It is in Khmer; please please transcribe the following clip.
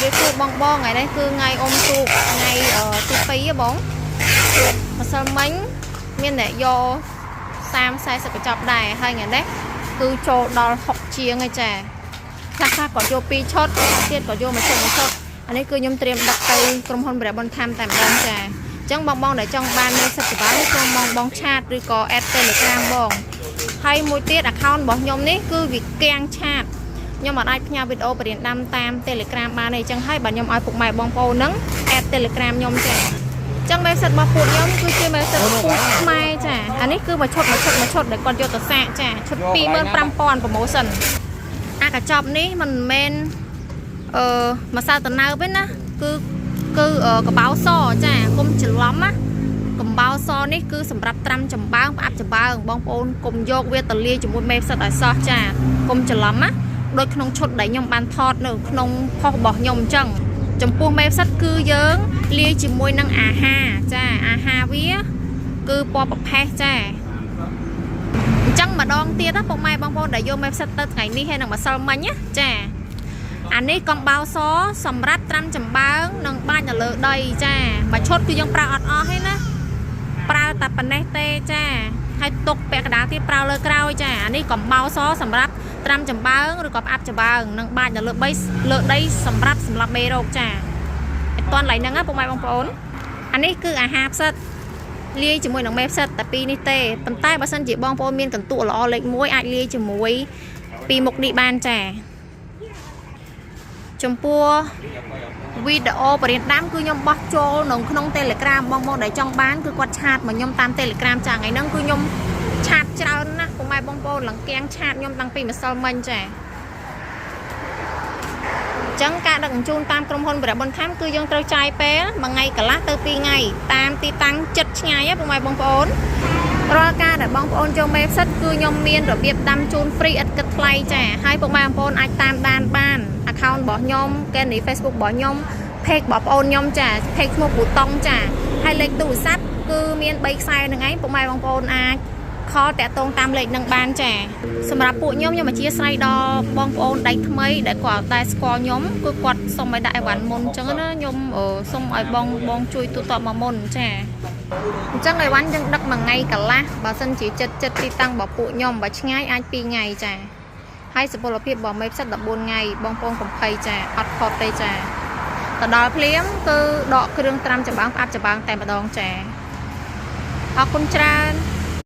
វាគូបងថ្ងៃនេះគឺថ្ងៃអ៊ំទូកថ្ងៃទី2បងម្សិលមិញមានអ្នកយក30-40កញ្ចប់ដែរហើយថ្ងៃនេះគឺចូលដល់60ជាងហើយចាខ្លះគាត់យក2ឈុតទៀតគាត់យក1ឈុតអានេះគឺខ្ញុំត្រៀមដឹកទៅក្រុមហ៊ុនព្រះបុនខាំតែម្ដងចាអញ្ចឹងបងដែលចង់បានមេសិទ្ធិបាលសូមបងឆាតឬក៏ add Telegram បងហើយមួយទៀត account របស់ខ្ញុំនេះគឺវាគាំងឆាតខ្ញុំអាចផ្ញើវីដេអូបរិញ្ញាដាំតាម Telegram បានទេអញ្ចឹងហើយបើខ្ញុំឲ្យពុកម៉ែបងប្អូនហ្នឹង add Telegram ខ្ញុំចាអញ្ចឹងមេសិទ្ធិរបស់ពួកខ្ញុំគឺជាមេសិទ្ធិពូខ្មែរចាអានេះគឺមួយឈុតដែលគាត់យកទៅសាកចាឈុត 25,000 promotion អាកញ្ចប់នេះមិនមែនម្សៅតណើបទេណាគឺកបោសចាកុំច្រឡំណាកំបោសនេះគឺសម្រាប់ត្រាំចំបើងផ្អាប់ចំបើងបងប្អូនកុំយកវាទៅលាយជាមួយមេផ្សិតឲ្យសោះចាកុំច្រឡំណាដូចក្នុងឈុតដែលខ្ញុំបានថតនៅក្នុងផុសរបស់ខ្ញុំអញ្ចឹងចំពោះមេផ្សិតគឺយើងលាយជាមួយនឹងអាហារចាអាហារវាគឺពណ៌ប្រផេះចាអញ្ចឹងម្ដងទៀតណាពុកម៉ែបងប្អូនដែលយកមេផ្សិតទៅថ្ងៃនេះហើយនឹងម្សិលមិញណាចាអានេះកំបោសសម្រាប់ត្រាំចំបើងនិងបាញ់នៅលើដីចាមួយឈុតគឺយើងប្រើអត់អស់ទេណាប្រើតែប៉ុណ្ណេះទេចាហើយទុកពាក់កណ្ដាលទៀតប្រើលើក្រោយចាអានេះកំបោសសម្រាប់ត្រាំចំបើងឬក៏ផ្អាប់ចំបើងនិងបាញ់នៅលើដីសម្រាប់សម្លាប់មេរោគចាអត់ទាន់ឡើយហ្នឹងណាពុកម៉ែបងប្អូនអានេះគឺអាហារផ្សិតលាយជាមួយនឹងមេផ្សិតតែពីរនេះទេប៉ុន្តែបើសិនជាបងប្អូនមានកន្ទុកល្អលេខ1អាចលាយជាមួយពីមុខនេះបានចាចំពោះវីដេអូបរិញ្ញាដាំគឺខ្ញុំបោះចូលក្នុង Telegram បងប្អូនដែលចង់បានគឺគាត់ឆាតមកខ្ញុំតាម Telegram ចាថ្ងៃហ្នឹងគឺខ្ញុំឆាតច្រើនណាស់ពុកម៉ែបងប្អូនឡើងគាំងឆាតខ្ញុំតាំងពីម្សិលមិញចាអញ្ចឹងការដឹកជញ្ជូនតាមក្រុមហ៊ុនព្រះបុនខាំគឺយើងត្រូវចាយពេលមួយថ្ងៃកន្លះទៅ2ថ្ងៃតាមទីតាំងចិត្តឆ្ងាយពុកម៉ែបងប្អូនរាល់ការដែលបងប្អូនចូលមេផ្សិតគឺខ្ញុំមានរបៀបដាំជូន free ឥតគិតថ្លៃចាហើយពុកម៉ែបងប្អូនអាចតាមដានបាន account របស់ខ្ញុំកេននី Facebook របស់ខ្ញុំ page របស់បងប្អូនខ្ញុំចា page ឈ្មោះប៊ូតុងចាហើយលេខទូរស័ព្ទគឺមាន3ខ្សែនឹងឯងពុកម៉ែបងប្អូនអាចខលតាក់ទងតាមលេខនឹងបានចាសម្រាប់ពួកខ្ញុំអធិស្ឋានដល់បងប្អូនដៃថ្មីដែលគាត់តែស្គាល់ខ្ញុំគឺគាត់សុំឲ្យដាក់អីវ៉ាន់មុនអញ្ចឹងណាខ្ញុំសុំឲ្យបងជួយទូទាត់មកមុនចាអញ្ចឹងអីវ៉ាន់យើងដឹកមួយថ្ងៃកន្លះបើសិនជាចិត្តទីតាំងរបស់ពួកខ្ញុំបើឆ្ងាយអាច2ថ្ងៃចាហើយសុពលភាពរបស់មេផ្សិត14ថ្ងៃបងប្អូនកុំភ័យចាអត់ខុសទេចាទៅដល់ភ្លាមគឺដកគ្រឿងត្រាំចំបើងផ្អាប់ចំបើងតែម្ដងចាអរគុណច្រើន